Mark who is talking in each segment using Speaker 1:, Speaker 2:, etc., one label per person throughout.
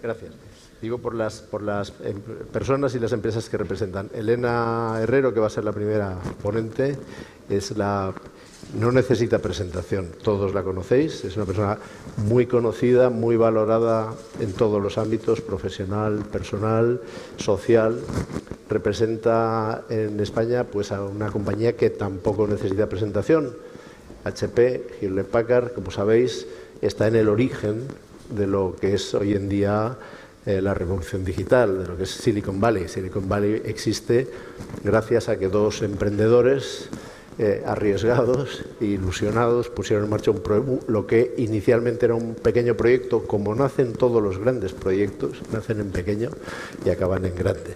Speaker 1: Gracias. Digo por las personas y las empresas que representan. Elena Herrero, que va a ser la primera ponente, no necesita presentación, todos la conocéis, es una persona muy conocida, muy valorada en todos los ámbitos, profesional, personal, social. Representa en España pues, a una compañía que tampoco necesita presentación. HP, Hewlett Packard, como sabéis, está en el origen de lo que es hoy en día la revolución digital, de lo que es Silicon Valley. Silicon Valley existe gracias a que dos emprendedores arriesgados e ilusionados pusieron en marcha lo que inicialmente era un pequeño proyecto, como nacen todos los grandes proyectos, nacen en pequeño y acaban en grande.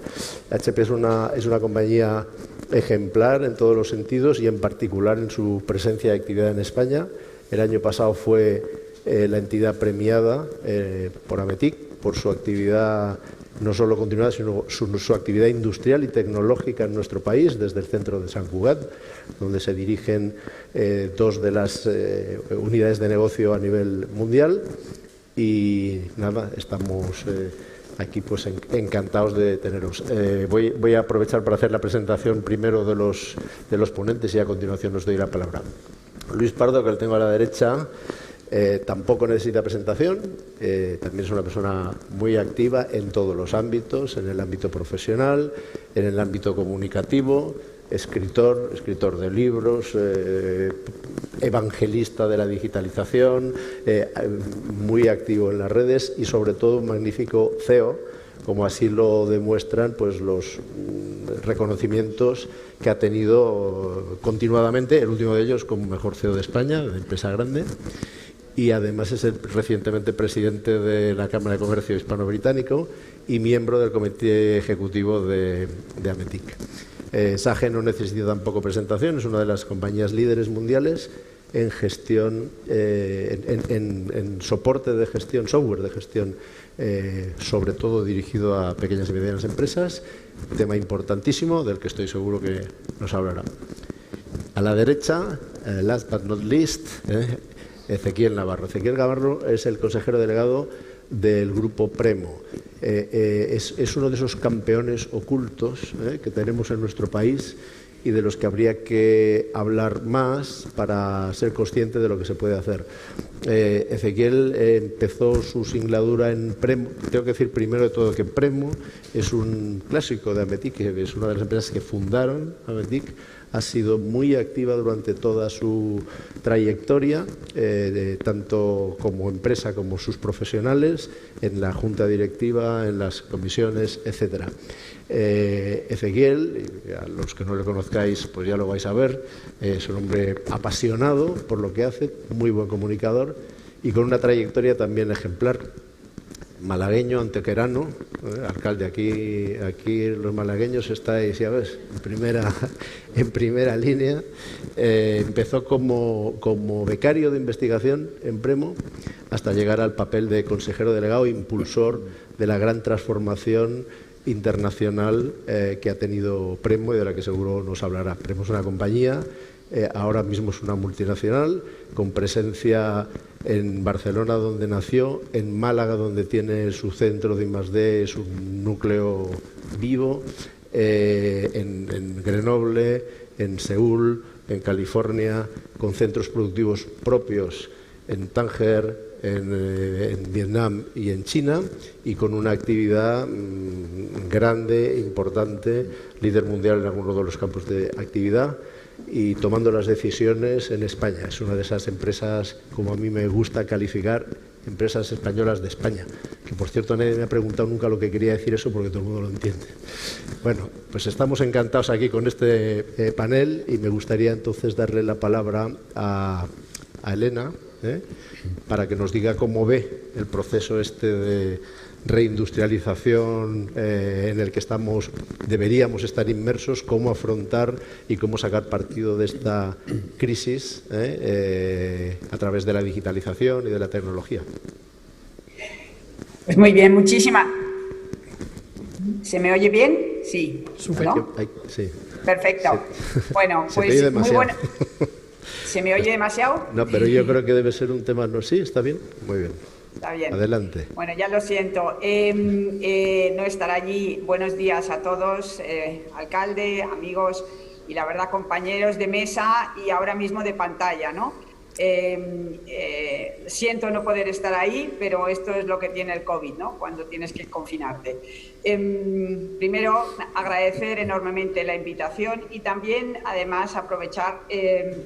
Speaker 1: HP es una compañía ejemplar en todos los sentidos y en particular en su presencia y actividad en España. El año pasado fue la entidad premiada por AMETIC por su actividad no solo continuada, sino su actividad industrial y tecnológica en nuestro país, desde el centro de Sant Cugat, donde se dirigen dos de las unidades de negocio a nivel mundial. Y nada, estamos aquí pues encantados de teneros. Voy a aprovechar para hacer la presentación primero de los ponentes y a continuación os doy la palabra. Luis Pardo, que lo tengo a la derecha, tampoco necesita presentación, también es una persona muy activa en todos los ámbitos, en el ámbito profesional, en el ámbito comunicativo, escritor de libros, evangelista de la digitalización, muy activo en las redes y sobre todo un magnífico CEO, como así lo demuestran pues los reconocimientos que ha tenido continuadamente, el último de ellos como mejor CEO de España, de empresa grande. Y además es el recientemente presidente de la Cámara de Comercio Hispano-Británico y miembro del Comité Ejecutivo de AMETIC. SAGE no necesita tampoco presentación, es una de las compañías líderes mundiales en gestión, en soporte de gestión, software de gestión, sobre todo dirigido a pequeñas y medianas empresas, tema importantísimo del que estoy seguro que nos hablará. A la derecha, last but not least, Ezequiel Navarro. Ezequiel Navarro es el consejero delegado del grupo Premo. Es uno de esos campeones ocultos que tenemos en nuestro país y de los que habría que hablar más para ser consciente de lo que se puede hacer. Ezequiel empezó su singladura en Premo. Tengo que decir primero de todo que Premo es un clásico de AMETIC, que es una de las empresas que fundaron AMETIC. Ha sido muy activa durante toda su trayectoria, tanto como empresa como sus profesionales, en la junta directiva, en las comisiones, etcétera. Ezequiel, a los que no le conozcáis, pues ya lo vais a ver, es un hombre apasionado por lo que hace, muy buen comunicador y con una trayectoria también ejemplar. Malagueño, antequerano, alcalde, aquí los malagueños estáis, ya ves, en primera línea. Empezó como becario de investigación en Premo hasta llegar al papel de consejero delegado e impulsor de la gran transformación internacional que ha tenido Premo y de la que seguro nos hablará. Premo es una compañía, ahora mismo es una multinacional, con presencia en Barcelona, donde nació, en Málaga, donde tiene su centro de I+D, su núcleo vivo, en Grenoble, en Seúl, en California, con centros productivos propios en Tánger, en Vietnam y en China, y con una actividad grande, importante, líder mundial en algunos de los campos de actividad y tomando las decisiones en España. Es una de esas empresas, como a mí me gusta calificar, empresas españolas de España, que por cierto nadie me ha preguntado nunca lo que quería decir eso porque todo el mundo lo entiende. Bueno, pues estamos encantados aquí con este panel y me gustaría entonces darle la palabra a Elena, para que nos diga cómo ve el proceso este de reindustrialización en el que deberíamos estar inmersos, cómo afrontar y cómo sacar partido de esta crisis a través de la digitalización y de la tecnología.
Speaker 2: Pues muy bien, muchísimas. ¿Se me oye bien? Sí.
Speaker 1: ¿No? Sí.
Speaker 2: Perfecto. Sí. Bueno, pues muy bueno. ¿Se me oye demasiado?
Speaker 1: No, pero yo creo que debe ser un tema... ¿No? Sí, está bien. Muy bien.
Speaker 2: Está bien.
Speaker 1: Adelante.
Speaker 2: Bueno, ya lo siento. No estar allí. Buenos días a todos, alcalde, amigos y la verdad compañeros de mesa y ahora mismo de pantalla, ¿no? Siento no poder estar ahí, pero esto es lo que tiene el COVID, ¿no? Cuando tienes que confinarte. Primero, agradecer enormemente la invitación y también, además, aprovechar,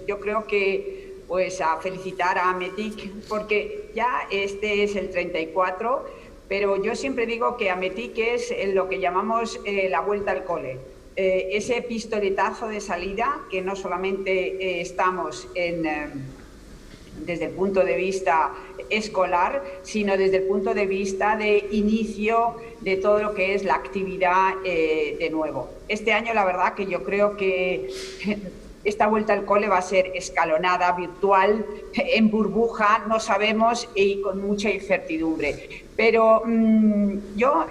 Speaker 2: yo creo que, pues, a felicitar a Ametic, porque ya este es el 34, pero yo siempre digo que Ametic es lo que llamamos la vuelta al cole. Ese pistoletazo de salida, que no solamente estamos desde el punto de vista escolar, sino desde el punto de vista de inicio de todo lo que es la actividad de nuevo. Este año, la verdad, que yo creo que esta vuelta al cole va a ser escalonada, virtual, en burbuja, no sabemos, y con mucha incertidumbre. Pero yo,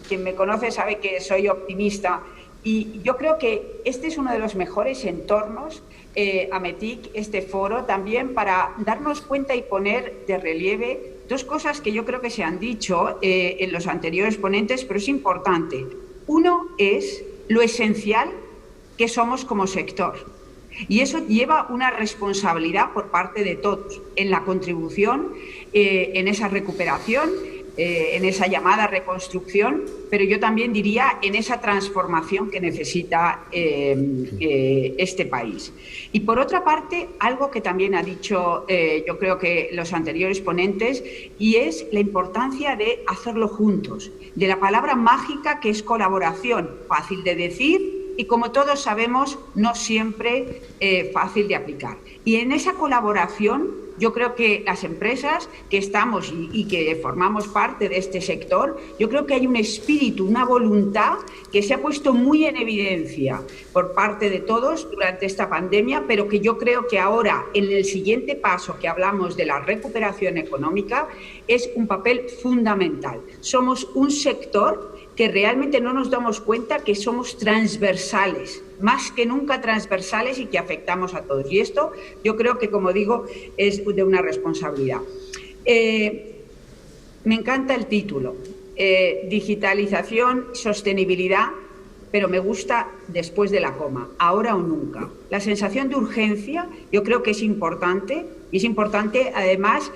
Speaker 2: quien me conoce sabe que soy optimista, y yo creo que este es uno de los mejores entornos, Ametic, este foro, también para darnos cuenta y poner de relieve dos cosas que yo creo que se han dicho en los anteriores ponentes, pero es importante. Uno es lo esencial que somos como sector. Y eso lleva una responsabilidad por parte de todos en la contribución, en esa recuperación, en esa llamada reconstrucción, pero yo también diría en esa transformación que necesita este país. Y por otra parte, algo que también ha dicho yo creo que los anteriores ponentes, y es la importancia de hacerlo juntos, de la palabra mágica que es colaboración, fácil de decir y, como todos sabemos, no siempre fácil de aplicar. Y en esa colaboración, yo creo que las empresas que estamos y que formamos parte de este sector, yo creo que hay un espíritu, una voluntad que se ha puesto muy en evidencia por parte de todos durante esta pandemia, pero que yo creo que ahora, en el siguiente paso que hablamos de la recuperación económica, es un papel fundamental. Somos un sector que realmente no nos damos cuenta que somos transversales, más que nunca transversales, y que afectamos a todos. Y esto yo creo que, como digo, es de una responsabilidad. Me encanta el título, digitalización, sostenibilidad, pero me gusta después de la coma, ahora o nunca. La sensación de urgencia yo creo que es importante, y es importante además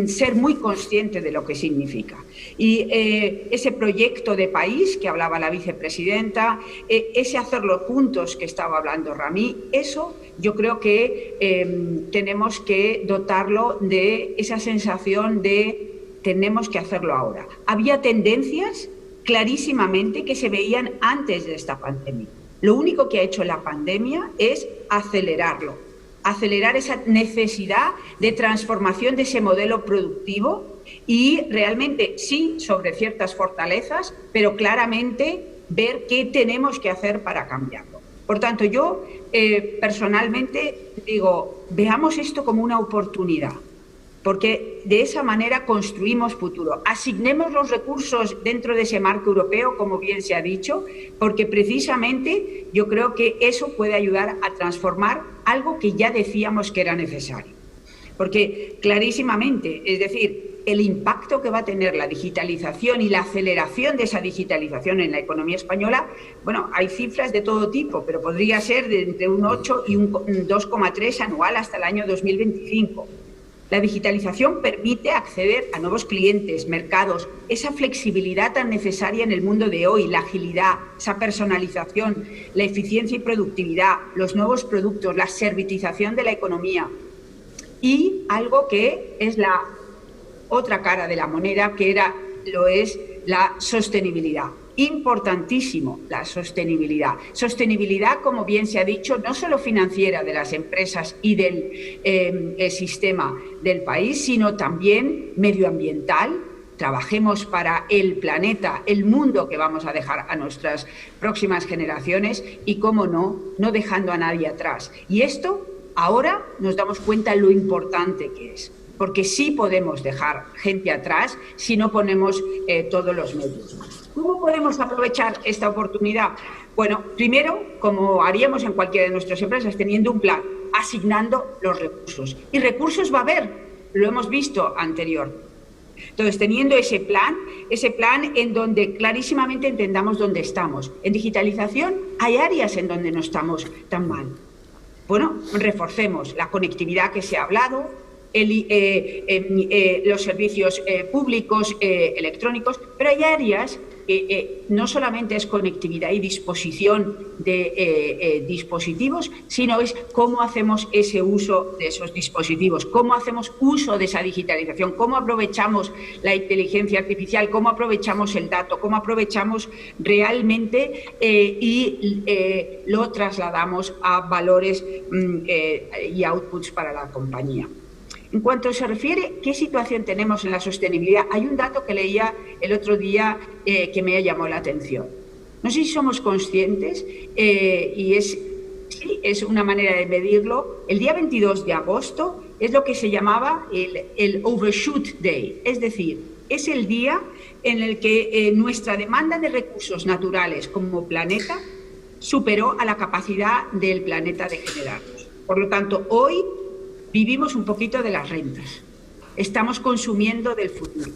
Speaker 2: ser muy consciente de lo que significa. Y ese proyecto de país que hablaba la vicepresidenta, ese hacerlo juntos que estaba hablando Rami, eso yo creo que tenemos que dotarlo de esa sensación de tenemos que hacerlo ahora. Había tendencias clarísimamente que se veían antes de esta pandemia. Lo único que ha hecho la pandemia es acelerarlo, acelerar esa necesidad de transformación de ese modelo productivo y realmente sí sobre ciertas fortalezas, pero claramente ver qué tenemos que hacer para cambiarlo. Por tanto, yo personalmente digo, veamos esto como una oportunidad, porque de esa manera construimos futuro. Asignemos los recursos dentro de ese marco europeo, como bien se ha dicho, porque precisamente yo creo que eso puede ayudar a transformar algo que ya decíamos que era necesario. Porque clarísimamente, es decir, el impacto que va a tener la digitalización y la aceleración de esa digitalización en la economía española, bueno, hay cifras de todo tipo, pero podría ser de entre un 8 y un 2,3 anual hasta el año 2025. La digitalización permite acceder a nuevos clientes, mercados, esa flexibilidad tan necesaria en el mundo de hoy, la agilidad, esa personalización, la eficiencia y productividad, los nuevos productos, la servitización de la economía y algo que es la otra cara de la moneda, que lo es la sostenibilidad. Importantísimo la sostenibilidad. Sostenibilidad, como bien se ha dicho, no solo financiera de las empresas y del sistema del país, sino también medioambiental. Trabajemos para el planeta, el mundo que vamos a dejar a nuestras próximas generaciones y, cómo no, no dejando a nadie atrás. Y esto ahora nos damos cuenta lo importante que es, porque sí podemos dejar gente atrás si no ponemos todos los medios. ¿Cómo podemos aprovechar esta oportunidad? Bueno, primero, como haríamos en cualquiera de nuestras empresas, teniendo un plan, asignando los recursos. Y recursos va a haber, lo hemos visto anteriormente. Entonces, teniendo ese plan en donde clarísimamente entendamos dónde estamos. En digitalización hay áreas en donde no estamos tan mal. Bueno, reforcemos la conectividad que se ha hablado, los servicios públicos electrónicos, pero hay áreas que no solamente es conectividad y disposición de dispositivos, sino es cómo hacemos ese uso de esos dispositivos, cómo hacemos uso de esa digitalización, cómo aprovechamos la inteligencia artificial, cómo aprovechamos el dato, cómo aprovechamos realmente y lo trasladamos a valores y outputs para la compañía. En cuanto se refiere qué situación tenemos en la sostenibilidad, hay un dato que leía el otro día que me llamó la atención. No sé si somos conscientes, y es una manera de medirlo. El día 22 de agosto es lo que se llamaba el Overshoot Day, es decir, es el día en el que nuestra demanda de recursos naturales como planeta superó a la capacidad del planeta de generarlos. Por lo tanto, hoy vivimos un poquito de las rentas, estamos consumiendo del futuro,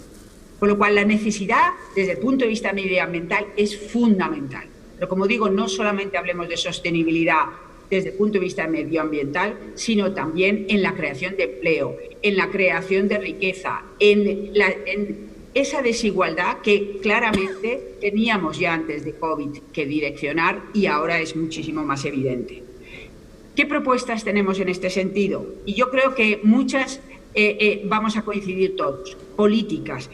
Speaker 2: con lo cual la necesidad desde el punto de vista medioambiental es fundamental. Pero como digo, no solamente hablemos de sostenibilidad desde el punto de vista medioambiental, sino también en la creación de empleo, en la creación de riqueza, en esa desigualdad que claramente teníamos ya antes de COVID que direccionar y ahora es muchísimo más evidente. ¿Qué propuestas tenemos en este sentido? Y yo creo que muchas vamos a coincidir todos. Políticas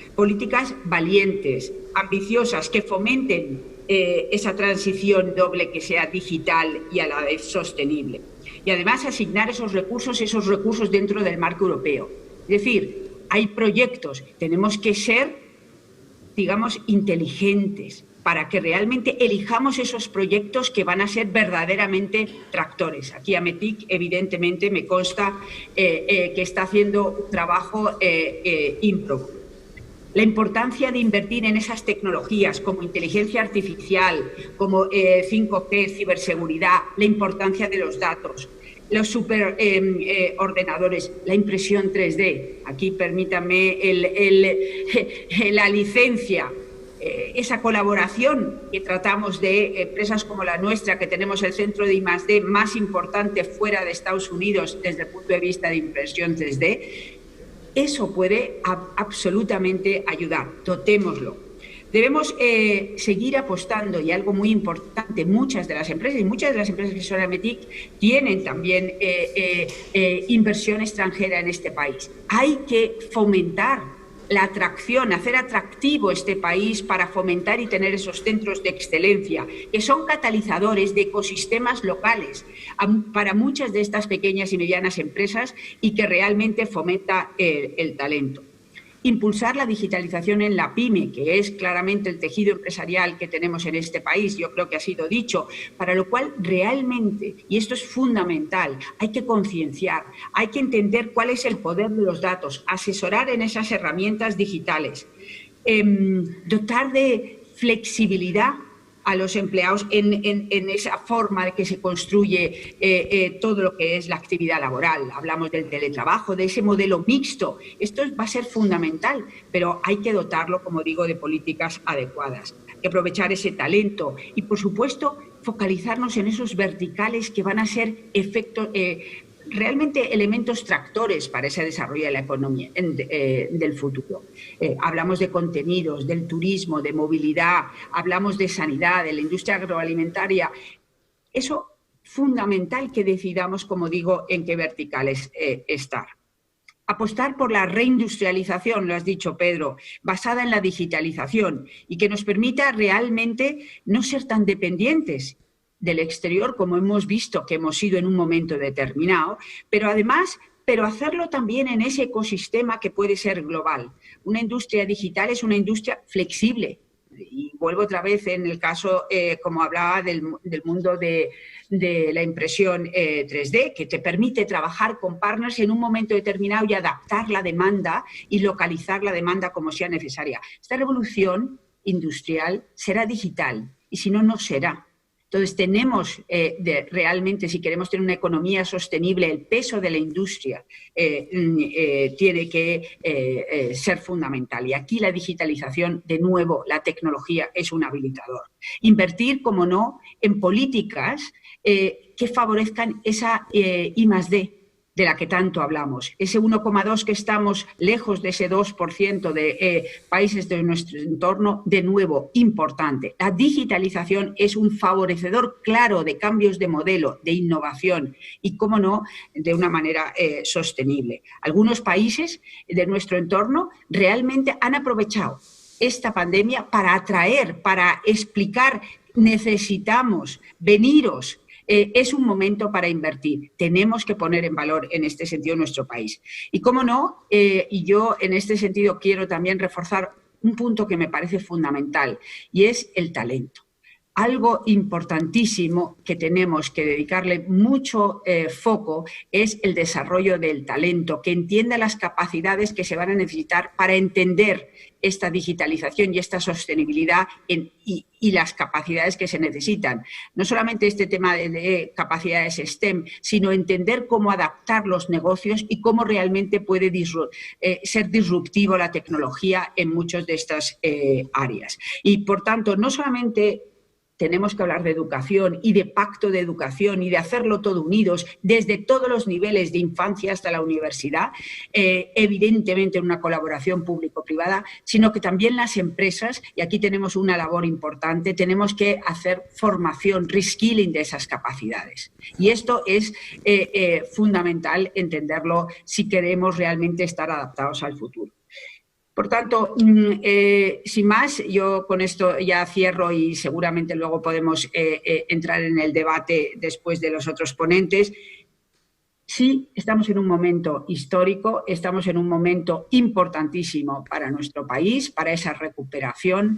Speaker 2: valientes, ambiciosas, que fomenten esa transición doble que sea digital y a la vez sostenible. Y además asignar esos recursos dentro del marco europeo. Es decir, hay proyectos, tenemos que ser, digamos, inteligentes, para que realmente elijamos esos proyectos que van a ser verdaderamente tractores. Aquí Ametic, evidentemente, me consta que está haciendo un trabajo ímprobo. La importancia de invertir en esas tecnologías como inteligencia artificial, como 5G, ciberseguridad, la importancia de los datos, los superordenadores, la impresión 3D. Aquí permítanme la licencia. Esa colaboración que tratamos de empresas como la nuestra, que tenemos el centro de I+D más importante fuera de Estados Unidos desde el punto de vista de impresión 3D, eso puede absolutamente ayudar. Dotémoslo. Debemos seguir apostando, y algo muy importante, muchas de las empresas que son Ametic tienen también inversión extranjera en este país. Hay que fomentar la atracción, hacer atractivo este país para fomentar y tener esos centros de excelencia, que son catalizadores de ecosistemas locales para muchas de estas pequeñas y medianas empresas y que realmente fomenta el talento. Impulsar la digitalización en la PYME, que es claramente el tejido empresarial que tenemos en este país, yo creo que ha sido dicho, para lo cual realmente, y esto es fundamental, hay que concienciar, hay que entender cuál es el poder de los datos, asesorar en esas herramientas digitales, dotar de flexibilidad a los empleados en esa forma de que se construye todo lo que es la actividad laboral. Hablamos del teletrabajo, de ese modelo mixto. Esto va a ser fundamental, pero hay que dotarlo, como digo, de políticas adecuadas. Hay que aprovechar ese talento y, por supuesto, focalizarnos en esos verticales que van a ser realmente elementos tractores para ese desarrollo de la economía del futuro. Hablamos de contenidos, del turismo, de movilidad, hablamos de sanidad, de la industria agroalimentaria. Eso es fundamental que decidamos, como digo, en qué verticales estar. Apostar por la reindustrialización, lo has dicho, Pedro, basada en la digitalización y que nos permita realmente no ser tan dependientes del exterior, como hemos visto que hemos sido en un momento determinado, pero además, hacerlo también en ese ecosistema que puede ser global. Una industria digital es una industria flexible. Y vuelvo otra vez en el caso, como hablaba, del mundo de la impresión 3D, que te permite trabajar con partners en un momento determinado y adaptar la demanda y localizar la demanda como sea necesaria. Esta revolución industrial será digital y si no, no será. Entonces tenemos realmente, si queremos tener una economía sostenible, el peso de la industria tiene que ser fundamental. Y aquí la digitalización, de nuevo, la tecnología es un habilitador. Invertir, como no, en políticas que favorezcan esa I+D de la que tanto hablamos. Ese 1,2 que estamos lejos de ese 2% de países de nuestro entorno, de nuevo, importante. La digitalización es un favorecedor claro de cambios de modelo, de innovación y, cómo no, de una manera sostenible. Algunos países de nuestro entorno realmente han aprovechado esta pandemia para atraer, para explicar, necesitamos, veniros. Es un momento para invertir. Tenemos que poner en valor en este sentido nuestro país. Y cómo no, y yo en este sentido quiero también reforzar un punto que me parece fundamental, y es el talento. Algo importantísimo que tenemos que dedicarle mucho foco es el desarrollo del talento, que entienda las capacidades que se van a necesitar para entender esta digitalización y esta sostenibilidad y las capacidades que se necesitan. No solamente este tema de capacidades STEM, sino entender cómo adaptar los negocios y cómo realmente puede ser disruptivo la tecnología en muchas de estas áreas. Y, por tanto, no solamente tenemos que hablar de educación y de pacto de educación y de hacerlo todo unidos desde todos los niveles de infancia hasta la universidad, evidentemente en una colaboración público-privada, sino que también las empresas, y aquí tenemos una labor importante, tenemos que hacer formación, reskilling de esas capacidades. Y esto es fundamental entenderlo si queremos realmente estar adaptados al futuro. Por tanto, sin más, yo con esto ya cierro y seguramente luego podemos entrar en el debate después de los otros ponentes. Sí, estamos en un momento histórico, estamos en un momento importantísimo para nuestro país, para esa recuperación.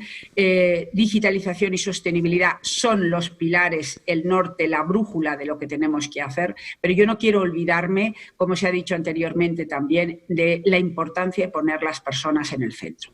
Speaker 2: Digitalización y sostenibilidad son los pilares, el norte, la brújula de lo que tenemos que hacer, pero yo no quiero olvidarme, como se ha dicho anteriormente también, de la importancia de poner las personas en el centro.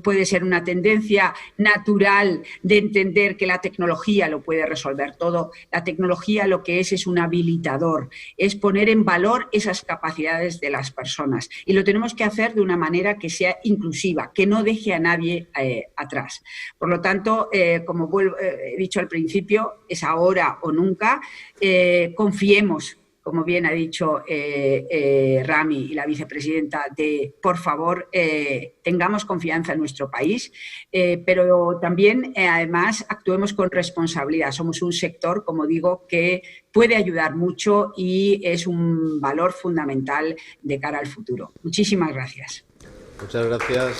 Speaker 2: Puede ser una tendencia natural de entender que la tecnología lo puede resolver todo. La tecnología lo que es un habilitador, es poner en valor esas capacidades de las personas. Y lo tenemos que hacer de una manera que sea inclusiva, que no deje a nadie atrás. Por lo tanto, como he dicho al principio, es ahora o nunca. Confiemos, como bien ha dicho Rami y la vicepresidenta, por favor, tengamos confianza en nuestro país, pero también, además, actuemos con responsabilidad. Somos un sector, como digo, que puede ayudar mucho y es un valor fundamental de cara al futuro. Muchísimas gracias.
Speaker 1: Muchas gracias.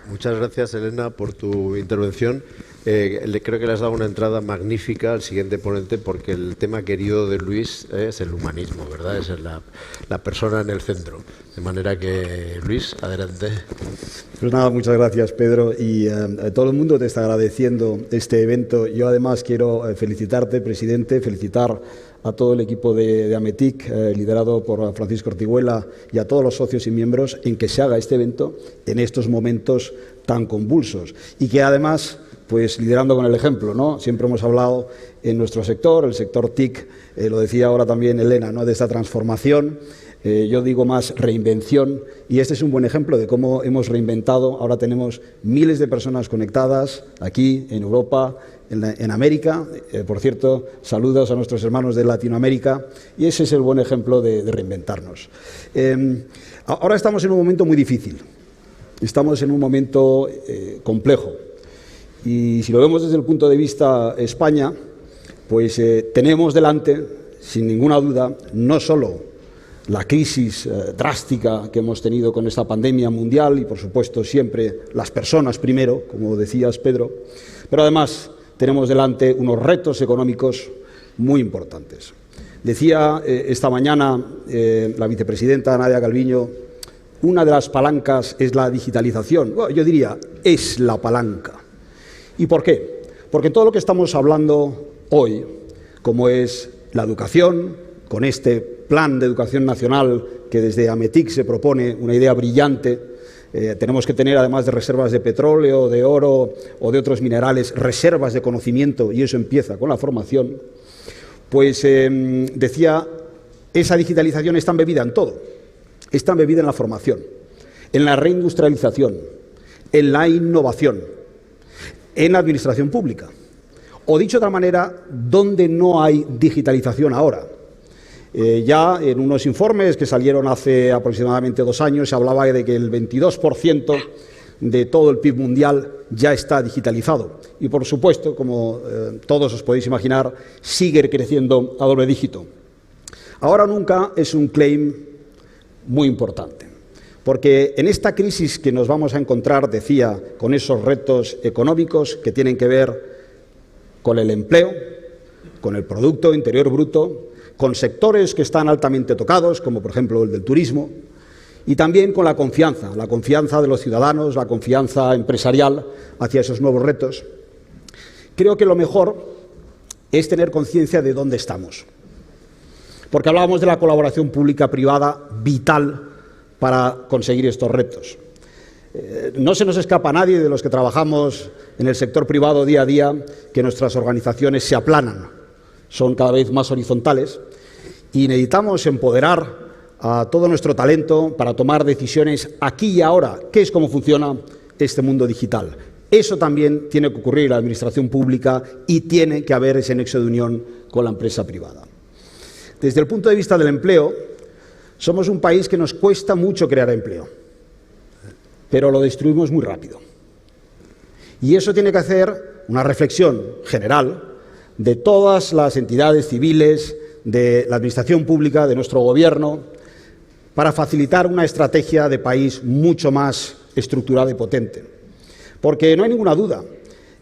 Speaker 1: Muchas gracias, Elena, por tu intervención. Creo que le has dado una entrada magnífica al siguiente ponente, porque el tema querido de Luis es el humanismo, ¿verdad? Es la persona en el centro. De manera que, Luis, adelante.
Speaker 3: Pues nada, muchas gracias, Pedro. Y todo el mundo te está agradeciendo este evento. Yo además quiero felicitarte, presidente, felicitar a todo el equipo de Ametic, liderado por Francisco Ortiguela, y a todos los socios y miembros, en que se haga este evento en estos momentos tan convulsos. Y que además, pues liderando con el ejemplo, ¿no? Siempre hemos hablado en nuestro sector, el sector TIC, lo decía ahora también Elena, ¿no? De esta transformación. Yo digo más reinvención, y este es un buen ejemplo de cómo hemos reinventado. Ahora tenemos miles de personas conectadas aquí en Europa, en América. Por cierto, saludos a nuestros hermanos de Latinoamérica, y ese es el buen ejemplo de reinventarnos. Ahora estamos en un momento muy difícil, estamos en un momento complejo, y si lo vemos desde el punto de vista España, pues tenemos delante, sin ninguna duda, no solo la crisis drástica que hemos tenido con esta pandemia mundial y, por supuesto, siempre las personas primero, como decías, Pedro, pero además tenemos delante unos retos económicos muy importantes. Decía esta mañana la vicepresidenta Nadia Calviño, una de las palancas es la digitalización. Bueno, yo diría, es la palanca. ¿Y por qué? Porque todo lo que estamos hablando hoy, como es la educación, con este plan de educación nacional que desde Ametic se propone, una idea brillante, Tenemos que tener, además de reservas de petróleo, de oro o de otros minerales, reservas de conocimiento, y eso empieza con la formación. Pues decía, esa digitalización está embebida en todo. Está embebida en la formación, en la reindustrialización, en la innovación, en la administración pública. O dicho de otra manera, ¿dónde no hay digitalización ahora? Ya en unos informes que salieron hace aproximadamente 2 años se hablaba de que el 22% de todo el PIB mundial ya está digitalizado. Y por supuesto, como todos os podéis imaginar, sigue creciendo a doble dígito. Ahora o nunca es un claim muy importante, porque en esta crisis que nos vamos a encontrar, decía, con esos retos económicos que tienen que ver con el empleo, con el Producto Interior Bruto, con sectores que están altamente tocados, como por ejemplo el del turismo, y también con la confianza de los ciudadanos, la confianza empresarial hacia esos nuevos retos. Creo que lo mejor es tener conciencia de dónde estamos, porque hablábamos de la colaboración pública-privada vital para conseguir estos retos. No se nos escapa a nadie de los que trabajamos en el sector privado día a día que nuestras organizaciones se aplanan, son cada vez más horizontales y necesitamos empoderar a todo nuestro talento para tomar decisiones aquí y ahora, que es cómo funciona este mundo digital. Eso también tiene que ocurrir en la administración pública y tiene que haber ese nexo de unión con la empresa privada. Desde el punto de vista del empleo, somos un país que nos cuesta mucho crear empleo, pero lo destruimos muy rápido. Y eso tiene que hacer una reflexión general de todas las entidades civiles, de la administración pública, de nuestro gobierno, para facilitar una estrategia de país mucho más estructurada y potente. Porque no hay ninguna duda,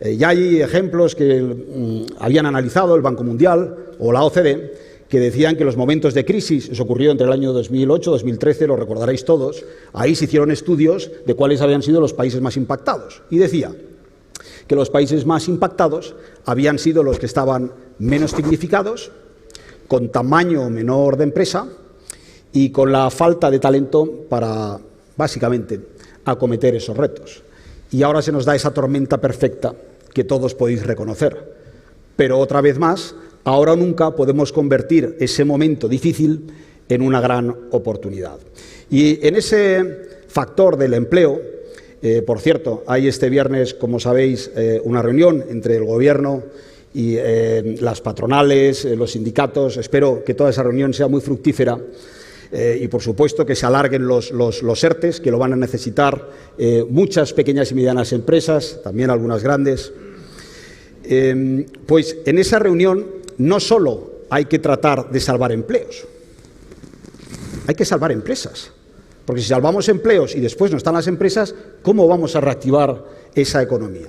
Speaker 3: ya hay ejemplos que habían analizado el Banco Mundial o la OCDE, que decían que los momentos de crisis, eso ocurrió entre el año 2008-2013, lo recordaréis todos, ahí se hicieron estudios de cuáles habían sido los países más impactados. Y decía que los países más impactados habían sido los que estaban menos significados, con tamaño menor de empresa y con la falta de talento para, básicamente, acometer esos retos. Y ahora se nos da esa tormenta perfecta que todos podéis reconocer. Pero otra vez más, ahora o nunca podemos convertir ese momento difícil en una gran oportunidad. Y en ese factor del empleo, por cierto, hay este viernes, como sabéis, una reunión entre el Gobierno y las patronales, los sindicatos. Espero que toda esa reunión sea muy fructífera y, por supuesto, que se alarguen los ERTEs, que lo van a necesitar muchas pequeñas y medianas empresas, también algunas grandes. Pues en esa reunión no solo hay que tratar de salvar empleos, hay que salvar empresas. Porque si salvamos empleos y después no están las empresas, ¿cómo vamos a reactivar esa economía?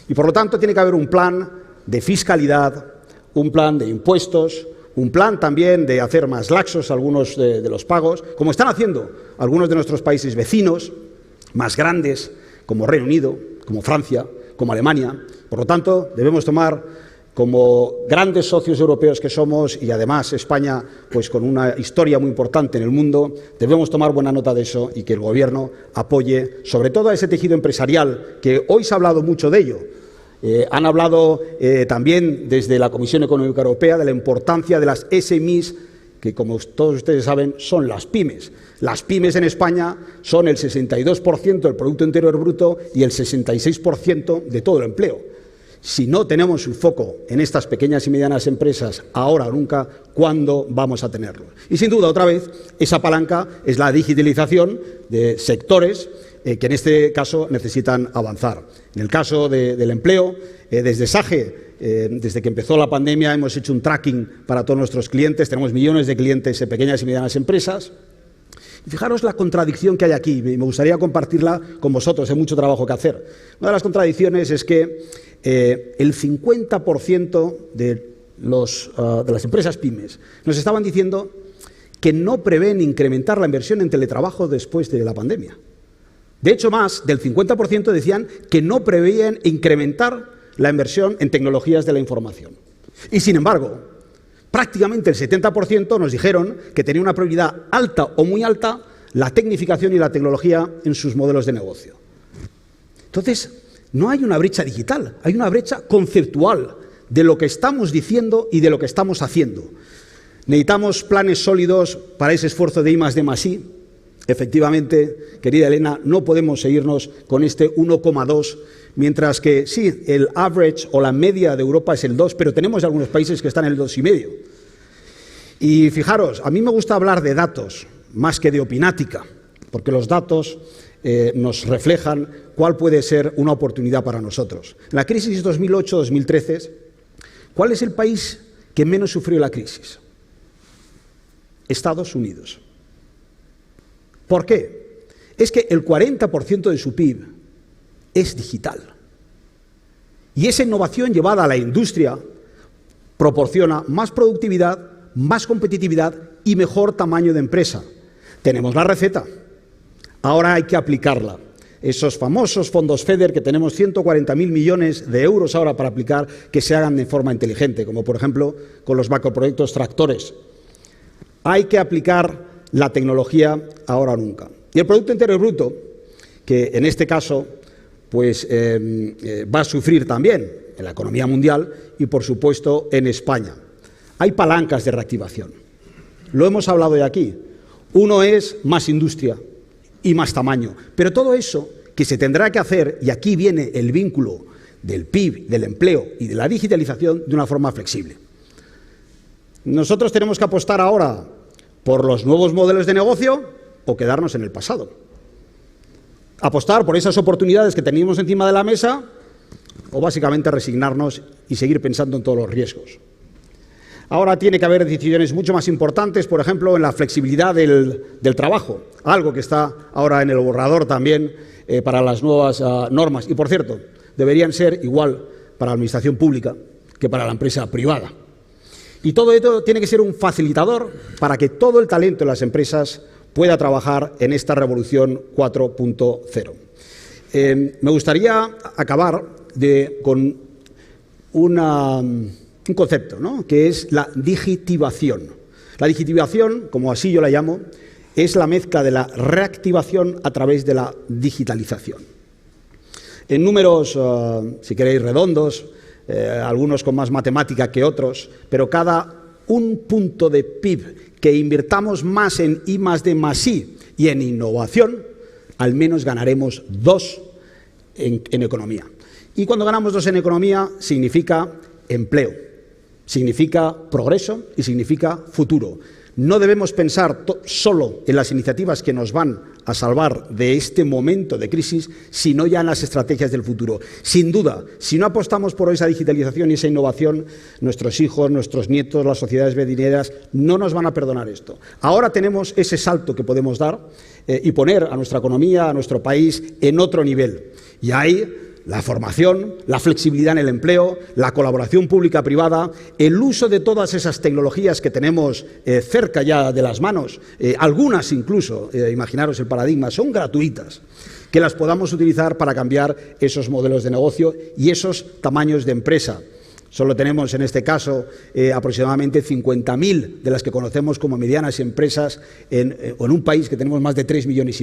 Speaker 3: Y por lo tanto tiene que haber un plan de fiscalidad, un plan de impuestos, un plan también de hacer más laxos algunos de los pagos, como están haciendo algunos de nuestros países vecinos, más grandes, como Reino Unido, como Francia, como Alemania. Por lo tanto, debemos tomar, como grandes socios europeos que somos, y además España pues con una historia muy importante en el mundo, debemos tomar buena nota de eso y que el Gobierno apoye sobre todo a ese tejido empresarial, que hoy se ha hablado mucho de ello. Han hablado también desde la Comisión Económica Europea de la importancia de las SMEs, que como todos ustedes saben son las pymes. Las pymes en España son el 62% del Producto Interior Bruto y el 66% de todo el empleo. Si no tenemos un foco en estas pequeñas y medianas empresas, ahora o nunca, ¿cuándo vamos a tenerlo? Y sin duda, otra vez, esa palanca es la digitalización de sectores que en este caso necesitan avanzar. En el caso del empleo, desde SAGE, desde que empezó la pandemia, hemos hecho un tracking para todos nuestros clientes, tenemos millones de clientes en pequeñas y medianas empresas. Y fijaros la contradicción que hay aquí, y me gustaría compartirla con vosotros, hay mucho trabajo que hacer. Una de las contradicciones es que el 50% de las empresas pymes nos estaban diciendo que no prevén incrementar la inversión en teletrabajo después de la pandemia. De hecho, más del 50% decían que no preveían incrementar la inversión en tecnologías de la información. Y, sin embargo, prácticamente el 70% nos dijeron que tenía una prioridad alta o muy alta la tecnificación y la tecnología en sus modelos de negocio. Entonces, no hay una brecha digital, hay una brecha conceptual de lo que estamos diciendo y de lo que estamos haciendo. Necesitamos planes sólidos para ese esfuerzo de I+D+I. Efectivamente, querida Elena, no podemos seguirnos con este 1,2, mientras que sí, el average o la media de Europa es el 2, pero tenemos algunos países que están en el 2,5. Y fijaros, a mí me gusta hablar de datos más que de opinática, porque los datos nos reflejan cuál puede ser una oportunidad para nosotros. En la crisis 2008-2013, ¿cuál es el país que menos sufrió la crisis? Estados Unidos. ¿Por qué? Es que el 40% de su PIB es digital. Y esa innovación llevada a la industria proporciona más productividad, más competitividad y mejor tamaño de empresa. Tenemos la receta. Ahora hay que aplicarla. Esos famosos fondos FEDER, que tenemos 140.000 millones de euros ahora para aplicar, que se hagan de forma inteligente, como por ejemplo con los macroproyectos tractores. Hay que aplicar la tecnología ahora o nunca. Y el Producto Interior Bruto, que en este caso pues, va a sufrir también en la economía mundial y, por supuesto, en España. Hay palancas de reactivación. Lo hemos hablado ya aquí. Uno es más industria y más tamaño. Pero todo eso que se tendrá que hacer, y aquí viene el vínculo del PIB, del empleo y de la digitalización de una forma flexible. Nosotros tenemos que apostar ahora por los nuevos modelos de negocio o quedarnos en el pasado. Apostar por esas oportunidades que teníamos encima de la mesa o básicamente resignarnos y seguir pensando en todos los riesgos. Ahora tiene que haber decisiones mucho más importantes, por ejemplo, en la flexibilidad del trabajo, algo que está ahora en el borrador también para las nuevas normas. Y, por cierto, deberían ser igual para la administración pública que para la empresa privada. Y todo esto tiene que ser un facilitador para que todo el talento de las empresas pueda trabajar en esta revolución 4.0. Me gustaría acabar con un concepto, ¿no?, que es la digitivación. La digitivación, como así yo la llamo, es la mezcla de la reactivación a través de la digitalización. En números, si queréis, redondos, algunos con más matemática que otros, pero cada un punto de PIB que invirtamos más en I+D+I y en innovación, al menos ganaremos 2 en economía. Y cuando ganamos 2 en economía, significa empleo, significa progreso y significa futuro. No debemos pensar solo en las iniciativas que nos van a salvar de este momento de crisis, sino ya en las estrategias del futuro. Sin duda, si no apostamos por esa digitalización y esa innovación, nuestros hijos, nuestros nietos, las sociedades venideras no nos van a perdonar esto. Ahora tenemos ese salto que podemos dar y poner a nuestra economía, a nuestro país, en otro nivel. Y ahí la formación, la flexibilidad en el empleo, la colaboración pública-privada, el uso de todas esas tecnologías que tenemos cerca ya de las manos, algunas incluso, imaginaros el paradigma, son gratuitas, que las podamos utilizar para cambiar esos modelos de negocio y esos tamaños de empresa. Solo tenemos en este caso aproximadamente 50.000 de las que conocemos como medianas empresas en un país que tenemos más de 3,5 millones.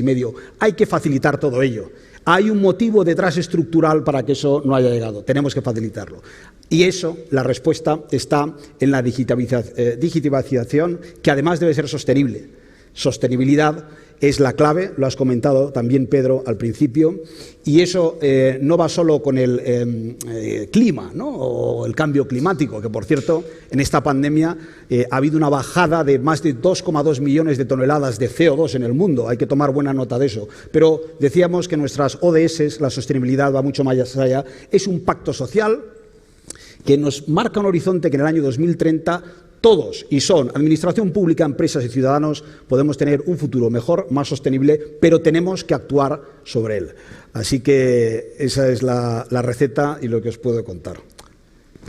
Speaker 3: Hay que facilitar todo ello. Hay un motivo detrás estructural para que eso no haya llegado. Tenemos que facilitarlo. Y eso, la respuesta está en la digitalización, que además debe ser sostenible. Sostenibilidad es la clave, lo has comentado también, Pedro, al principio, y eso no va solo con el clima, ¿no?, o el cambio climático, que por cierto, en esta pandemia ha habido una bajada de más de 2,2 millones de toneladas de CO2 en el mundo, hay que tomar buena nota de eso, pero decíamos que nuestras ODS, la sostenibilidad va mucho más allá, es un pacto social que nos marca un horizonte que en el año 2030 todos, y son administración pública, empresas y ciudadanos, podemos tener un futuro mejor, más sostenible, pero tenemos que actuar sobre él. Así que esa es la receta y lo que os puedo contar.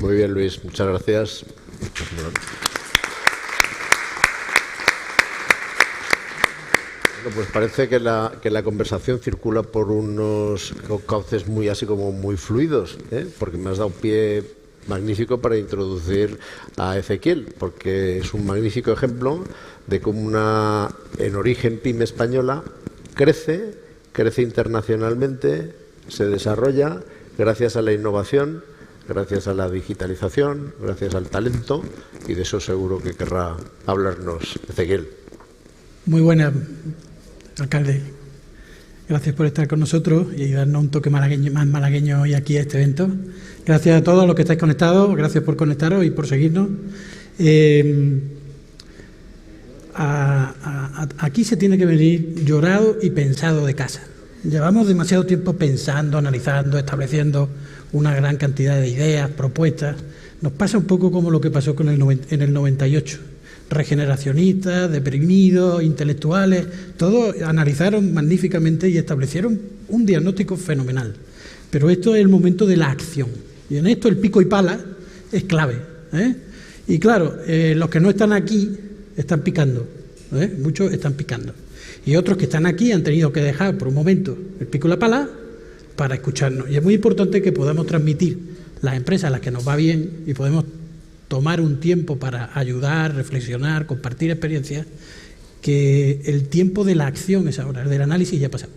Speaker 1: Muy bien, Luis, muchas gracias. Bueno, pues parece que la conversación circula por unos cauces muy así como muy fluidos, porque me has dado pie magnífico para introducir a Ezequiel, porque es un magnífico ejemplo de cómo una, en origen pyme española, crece internacionalmente, se desarrolla gracias a la innovación, gracias a la digitalización, gracias al talento, y de eso seguro que querrá hablarnos Ezequiel.
Speaker 4: Muy buenas, alcalde. Gracias por estar con nosotros y darnos un toque más malagueño hoy aquí a este evento. Gracias a todos los que estáis conectados, gracias por conectaros y por seguirnos. Aquí se tiene que venir llorado y pensado de casa. Llevamos demasiado tiempo pensando, analizando, estableciendo una gran cantidad de ideas, propuestas. Nos pasa un poco como lo que pasó en el 98. Regeneracionistas, deprimidos, intelectuales, todos analizaron magníficamente y establecieron un diagnóstico fenomenal. Pero esto es el momento de la acción. Y en esto el pico y pala es clave, ¿eh? Y claro, los que no están aquí están picando, ¿eh? Muchos están picando. Y otros que están aquí han tenido que dejar por un momento el pico y la pala para escucharnos. Y es muy importante que podamos transmitir las empresas a las que nos va bien y podemos tomar un tiempo para ayudar, reflexionar, compartir experiencias, que el tiempo de la acción es ahora, el del análisis ya ha pasado.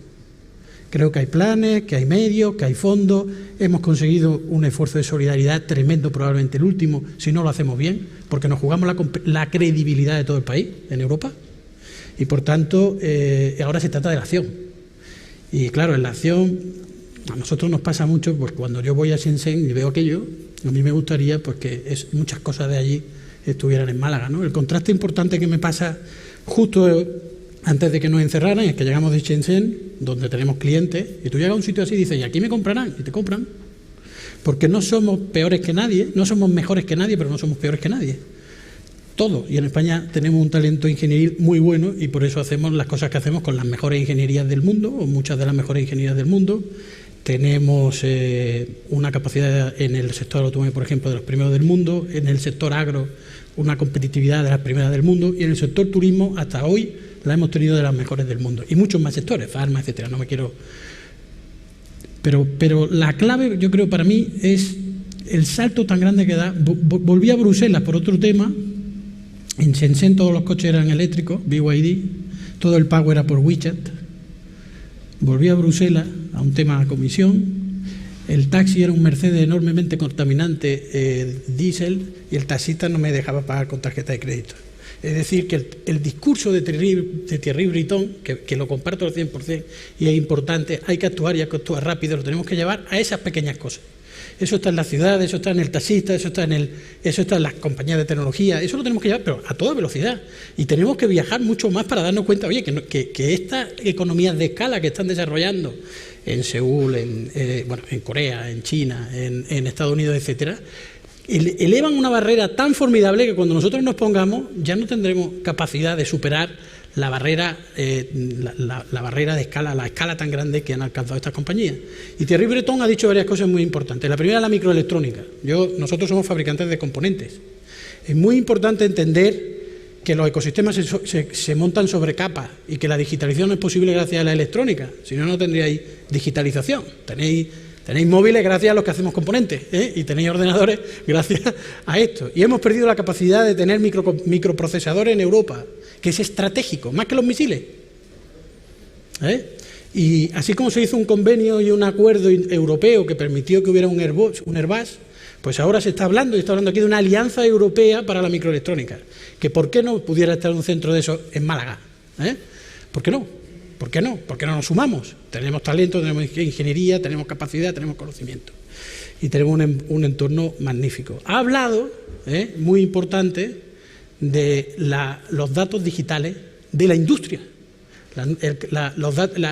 Speaker 4: Creo que hay planes, que hay medios, que hay fondos, hemos conseguido un esfuerzo de solidaridad tremendo, probablemente el último, si no lo hacemos bien, porque nos jugamos la credibilidad de todo el país, en Europa, y por tanto ahora se trata de la acción. Y claro, en la acción a nosotros nos pasa mucho, pues cuando yo voy a Shenzhen y veo aquello, a mí me gustaría pues, que muchas cosas de allí estuvieran en Málaga, ¿no? El contraste importante que me pasa justo antes de que nos encerraran es que llegamos de Shenzhen, donde tenemos clientes, y tú llegas a un sitio así y dices, y aquí me comprarán, y te compran. Porque no somos peores que nadie, no somos mejores que nadie, pero no somos peores que nadie. Todo. Y en España tenemos un talento ingenieril muy bueno y por eso hacemos las cosas que hacemos con las mejores ingenierías del mundo, o muchas de las mejores ingenierías del mundo. Tenemos una capacidad en el sector automóvil, por ejemplo, de los primeros del mundo, en el sector agro una competitividad de las primeras del mundo y en el sector turismo hasta hoy la hemos tenido de las mejores del mundo. Y muchos más sectores, farma, etcétera, no me quiero... Pero la clave, yo creo, para mí es el salto tan grande que da. Volví a Bruselas por otro tema. En Shenzhen todos los coches eran eléctricos, BYD, todo el pago era por WeChat. Volví a Bruselas a un tema de comisión. El taxi era un Mercedes enormemente contaminante, diésel, y el taxista no me dejaba pagar con tarjeta de crédito. Es decir, que el discurso de Thierry Breton, que lo comparto al 100% y es importante, hay que actuar y hay que actuar rápido, lo tenemos que llevar a esas pequeñas cosas. Eso está en la ciudad, eso está en el taxista, eso está en las compañías de tecnología, eso lo tenemos que llevar, pero a toda velocidad. Y tenemos que viajar mucho más para darnos cuenta, oye, que estas economías de escala que están desarrollando en Seúl, en Corea, en China, en Estados Unidos, etcétera, elevan una barrera tan formidable que cuando nosotros nos pongamos ya no tendremos capacidad de superar la barrera de escala, la escala tan grande que han alcanzado estas compañías. Y Thierry Breton ha dicho varias cosas muy importantes. La primera es la microelectrónica. Nosotros somos fabricantes de componentes. Es muy importante entender que los ecosistemas se montan sobre capas y que la digitalización no es posible gracias a la electrónica. Si no, no tendríais digitalización. Tenéis móviles gracias a los que hacemos componentes, ¿eh? Y tenéis ordenadores gracias a esto. Y hemos perdido la capacidad de tener microprocesadores en Europa, que es estratégico, más que los misiles. Y así como se hizo un convenio y un acuerdo europeo que permitió que hubiera un Airbus, pues ahora se está hablando, y está hablando aquí de una alianza europea para la microelectrónica. Que ¿por qué no pudiera estar un centro de eso en Málaga? ¿Por qué no? ¿Por qué no? ¿Por qué no nos sumamos? Tenemos talento, tenemos ingeniería, tenemos capacidad, tenemos conocimiento. Y tenemos un entorno magnífico. Ha hablado, muy importante, de los datos digitales de la industria.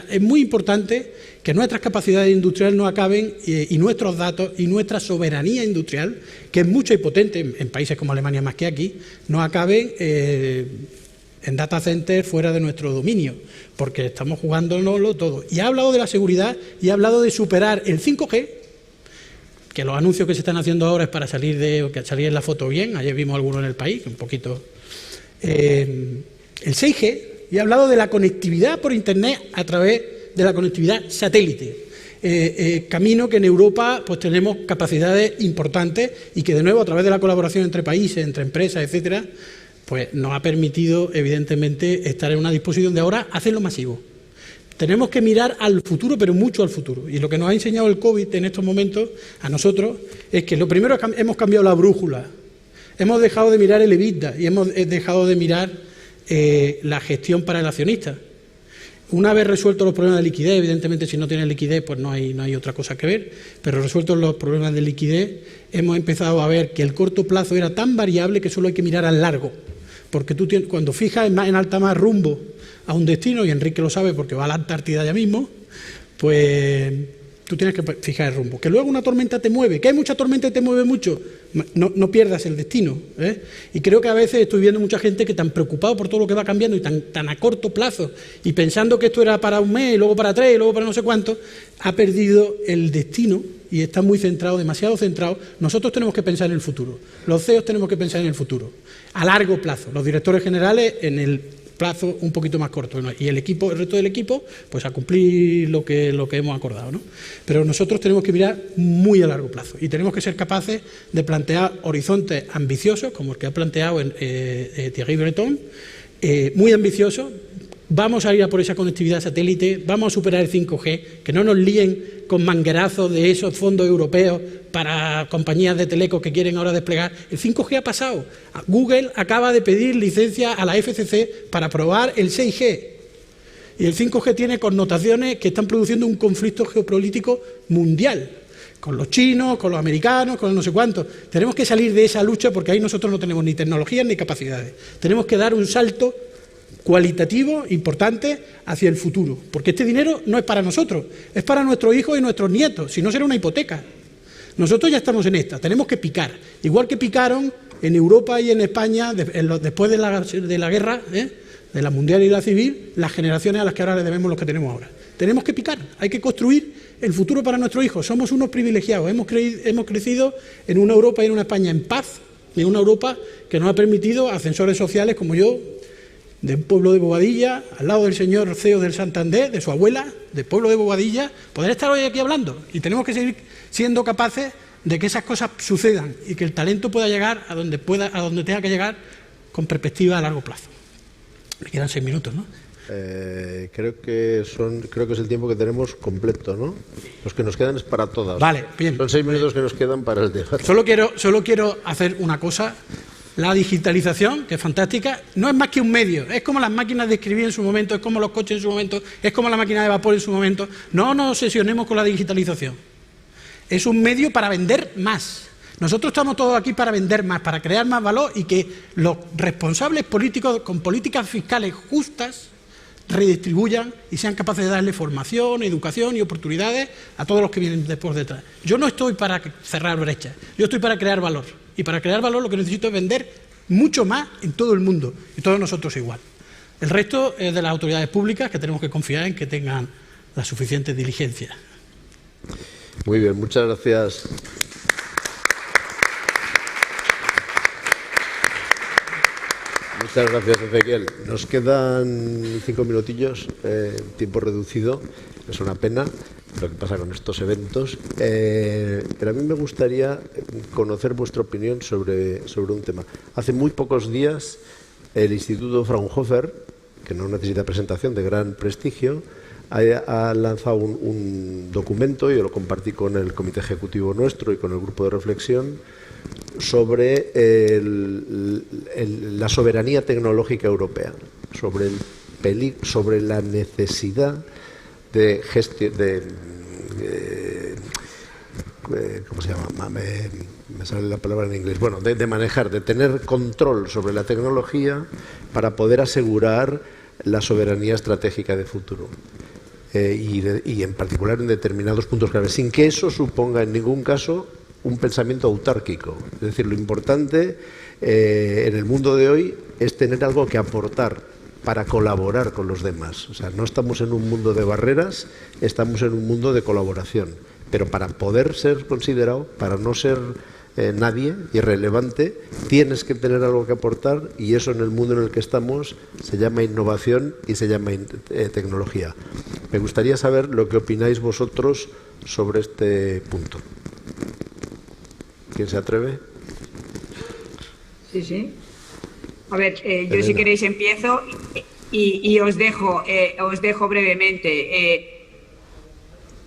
Speaker 4: Es muy importante que nuestras capacidades industriales no acaben y nuestros datos y nuestra soberanía industrial, que es mucha y potente en países como Alemania más que aquí, no acaben en data centers fuera de nuestro dominio, porque estamos jugándonoslo todo. Y ha hablado de la seguridad y ha hablado de superar el 5G, que los anuncios que se están haciendo ahora es para salir en la foto bien, ayer vimos alguno en el país, un poquito. El 6G, y ha hablado de la conectividad por Internet a través de la conectividad satélite. camino que en Europa pues tenemos capacidades importantes y que de nuevo a través de la colaboración entre países, entre empresas, etcétera, pues nos ha permitido evidentemente estar en una disposición de ahora hacerlo masivo. Tenemos que mirar al futuro, pero mucho al futuro. Y lo que nos ha enseñado el COVID en estos momentos a nosotros es que lo primero es que hemos cambiado la brújula. Hemos dejado de mirar el EBITDA y hemos dejado de mirar la gestión para el accionista. Una vez resueltos los problemas de liquidez, evidentemente si no tienes liquidez pues no hay otra cosa que ver, pero resueltos los problemas de liquidez hemos empezado a ver que el corto plazo era tan variable que solo hay que mirar al largo. Porque tú cuando fijas en alta mar rumbo a un destino, y Enrique lo sabe porque va a la Antártida ya mismo, pues tú tienes que fijar el rumbo. Que luego una tormenta te mueve, que hay mucha tormenta y te mueve mucho, no pierdas el destino, ¿eh? Y creo que a veces estoy viendo mucha gente que tan preocupado por todo lo que va cambiando y tan a corto plazo, y pensando que esto era para un mes, y luego para 3, y luego para no sé cuánto, ha perdido el destino y está muy centrado, demasiado centrado. Nosotros tenemos que pensar en el futuro, los CEOs tenemos que pensar en el futuro, a largo plazo, los directores generales en el plazo un poquito más corto, ¿no? Y el resto del equipo, pues a cumplir lo que hemos acordado, ¿no? Pero nosotros tenemos que mirar muy a largo plazo y tenemos que ser capaces de plantear horizontes ambiciosos, como el que ha planteado Thierry Breton, muy ambiciosos. Vamos a ir a por esa conectividad satélite, vamos a superar el 5G, que no nos líen con manguerazos de esos fondos europeos para compañías de telecos que quieren ahora desplegar. El 5G ha pasado. Google acaba de pedir licencia a la FCC para probar el 6G. Y el 5G tiene connotaciones que están produciendo un conflicto geopolítico mundial, con los chinos, con los americanos, con no sé cuántos. Tenemos que salir de esa lucha porque ahí nosotros no tenemos ni tecnologías ni capacidades. Tenemos que dar un salto cualitativo importante hacia el futuro, porque este dinero no es para nosotros, es para nuestros hijos y nuestros nietos, si no será una hipoteca. Nosotros ya estamos en esta, tenemos que picar, igual que picaron en Europa y en España después de la guerra, de la mundial y la civil, las generaciones a las que ahora le debemos los que tenemos ahora. Tenemos que picar, hay que construir el futuro para nuestros hijos. Somos unos privilegiados, hemos crecido en una Europa y en una España en paz, en una Europa que nos ha permitido ascensores sociales como yo, del pueblo de Bobadilla, al lado del señor CEO del Santander, de su abuela, del pueblo de Bobadilla, poder estar hoy aquí hablando. Y tenemos que seguir siendo capaces de que esas cosas sucedan y que el talento pueda llegar a donde tenga que llegar con perspectiva a largo plazo. Me quedan 6 minutos, ¿no?
Speaker 1: Creo que es el tiempo que tenemos completo, ¿no? Los que nos quedan es para todas.
Speaker 4: Vale, bien.
Speaker 1: Son 6 minutos que nos quedan para el debate.
Speaker 4: Solo quiero hacer una cosa. La digitalización, que es fantástica, no es más que un medio. Es como las máquinas de escribir en su momento, es como los coches en su momento, es como la máquina de vapor en su momento. No nos obsesionemos con la digitalización. Es un medio para vender más. Nosotros estamos todos aquí para vender más, para crear más valor y que los responsables políticos con políticas fiscales justas redistribuyan y sean capaces de darle formación, educación y oportunidades a todos los que vienen después detrás. Yo no estoy para cerrar brechas, yo estoy para crear valor. Y para crear valor lo que necesito es vender mucho más en todo el mundo, y todos nosotros igual. El resto es de las autoridades públicas, que tenemos que confiar en que tengan la suficiente diligencia.
Speaker 1: Muy bien, muchas gracias. Muchas gracias, Ezequiel. Nos quedan 5 minutillos, tiempo reducido, es una pena lo que pasa con estos eventos, pero a mí me gustaría conocer vuestra opinión sobre un tema. Hace muy pocos días el Instituto Fraunhofer, que no necesita presentación, de gran prestigio, ha lanzado un documento, yo lo compartí con el comité ejecutivo nuestro y con el grupo de reflexión, sobre la soberanía tecnológica europea, sobre la necesidad de gestión, ¿cómo se llama? Me sale la palabra en inglés. Bueno, de manejar, de tener control sobre la tecnología para poder asegurar la soberanía estratégica de futuro. Y en particular en determinados puntos claves, sin que eso suponga en ningún caso un pensamiento autárquico. Es decir, lo importante en el mundo de hoy es tener algo que aportar para colaborar con los demás. O sea, no estamos en un mundo de barreras, estamos en un mundo de colaboración. Pero para poder ser considerado, para no ser nadie, irrelevante, tienes que tener algo que aportar, y eso en el mundo en el que estamos se llama innovación y se llama tecnología. Me gustaría saber lo que opináis vosotros sobre este punto. ¿Quién se atreve?
Speaker 2: Sí, sí. A ver, yo si queréis empiezo y os dejo brevemente.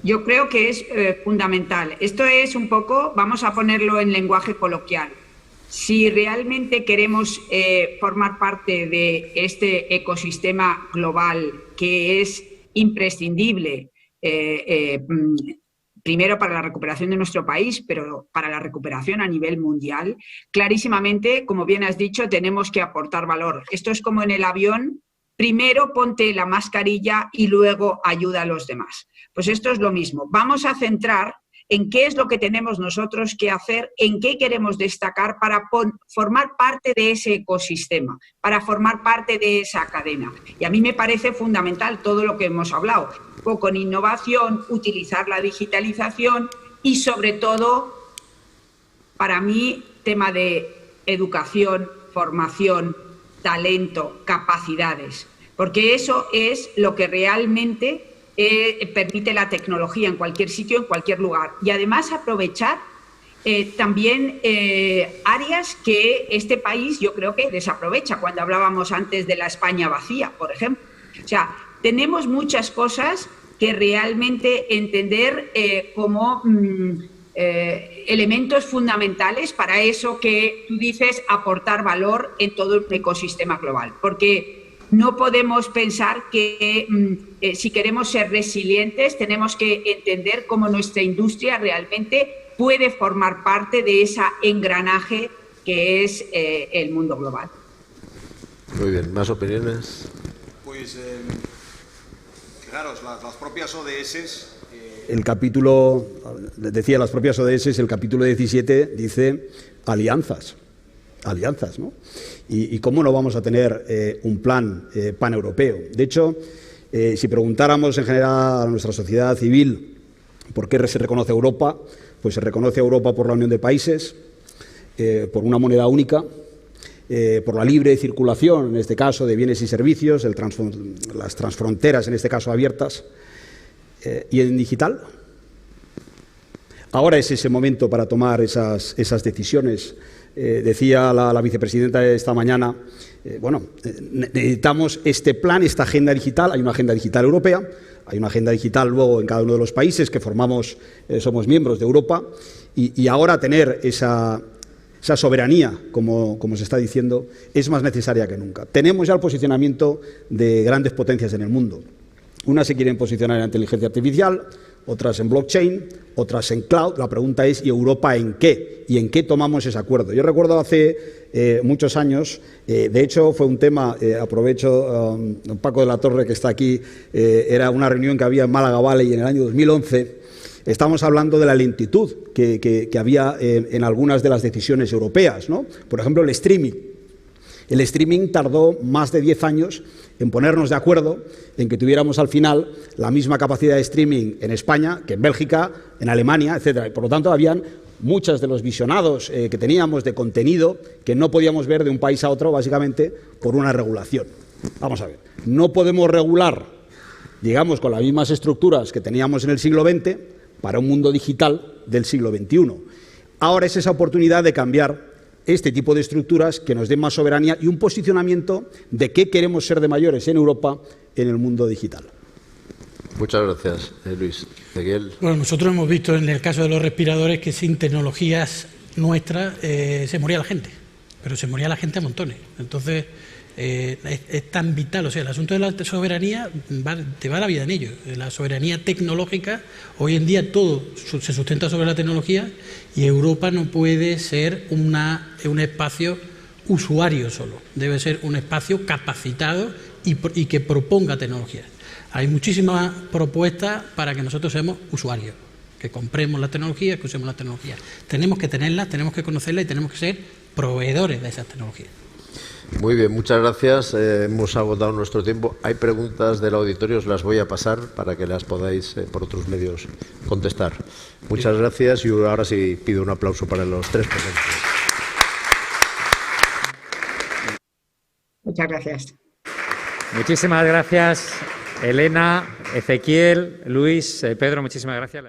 Speaker 2: Yo creo que es fundamental. Esto es un poco, vamos a ponerlo en lenguaje coloquial. Si realmente queremos formar parte de este ecosistema global que es imprescindible, primero para la recuperación de nuestro país, pero para la recuperación a nivel mundial, clarísimamente, como bien has dicho, tenemos que aportar valor. Esto es como en el avión, primero ponte la mascarilla y luego ayuda a los demás. Pues esto es lo mismo. Vamos a centrar en qué es lo que tenemos nosotros que hacer, en qué queremos destacar para formar parte de ese ecosistema, para formar parte de esa cadena. Y a mí me parece fundamental todo lo que hemos hablado, con innovación, utilizar la digitalización y sobre todo, para mí, tema de educación, formación, talento, capacidades, porque eso es lo que realmente permite la tecnología en cualquier sitio, en cualquier lugar. Y además aprovechar también áreas que este país yo creo que desaprovecha, cuando hablábamos antes de la España vacía, por ejemplo. O sea, tenemos muchas cosas que realmente entender como elementos fundamentales para eso que tú dices, aportar valor en todo el ecosistema global. Porque no podemos pensar que si queremos ser resilientes tenemos que entender cómo nuestra industria realmente puede formar parte de ese engranaje que es el mundo global.
Speaker 1: Muy bien, ¿más opiniones?
Speaker 5: Pues, fijaros, las propias ODS...
Speaker 3: El capítulo, decía las propias ODS, el capítulo 17 dice alianzas, ¿no? ¿Y cómo no vamos a tener un plan paneuropeo? De hecho, si preguntáramos en general a nuestra sociedad civil por qué se reconoce Europa, pues se reconoce Europa por la unión de países, por una moneda única, por la libre circulación, en este caso, de bienes y servicios, las transfronteras, en este caso, abiertas, y en digital. Ahora es ese momento para tomar esas decisiones. Decía la vicepresidenta esta mañana, necesitamos este plan, esta agenda digital. Hay una agenda digital europea, hay una agenda digital luego en cada uno de los países que somos miembros de Europa, y ahora tener esa soberanía, como se está diciendo, es más necesaria que nunca. Tenemos ya el posicionamiento de grandes potencias en el mundo. Unas se quieren posicionar en la inteligencia artificial, otras en blockchain, otras en cloud. La pregunta es, ¿y Europa en qué? ¿Y en qué tomamos ese acuerdo? Yo recuerdo hace muchos años, de hecho fue un tema, aprovecho, Paco de la Torre que está aquí, era una reunión que había en Málaga Valley en el año 2011, estamos hablando de la lentitud que había en algunas de las decisiones europeas, ¿no? Por ejemplo, el streaming. El streaming tardó más de 10 años en ponernos de acuerdo en que tuviéramos al final la misma capacidad de streaming en España que en Bélgica, en Alemania, etcétera. Y por lo tanto, habían muchos de los visionados que teníamos de contenido que no podíamos ver de un país a otro, básicamente, por una regulación. Vamos a ver, no podemos regular, digamos, con las mismas estructuras que teníamos en el siglo XX para un mundo digital del siglo XXI. Ahora es esa oportunidad de cambiar este tipo de estructuras que nos den más soberanía y un posicionamiento de qué queremos ser de mayores en Europa en el mundo digital.
Speaker 1: Muchas gracias, Luis. Miguel.
Speaker 4: Bueno, nosotros hemos visto en el caso de los respiradores que sin tecnologías nuestras se moría la gente, pero se moría la gente a montones. Entonces, es tan vital, o sea, el asunto de la soberanía te va la vida en ello. La soberanía tecnológica, hoy en día todo se sustenta sobre la tecnología y Europa no puede ser un espacio usuario solo, debe ser un espacio capacitado y que proponga tecnologías. Hay muchísimas propuestas para que nosotros seamos usuarios, que compremos la tecnología, que usemos la tecnología. Tenemos que tenerlas, tenemos que conocerlas y tenemos que ser proveedores de esas tecnologías.
Speaker 1: Muy bien, muchas gracias. Hemos agotado nuestro tiempo. Hay preguntas del auditorio, os las voy a pasar para que las podáis por otros medios contestar. Muchas gracias y ahora sí pido un aplauso para los tres ponentes.
Speaker 2: Muchas gracias.
Speaker 6: Muchísimas gracias, Elena, Ezequiel, Luis, Pedro, muchísimas gracias.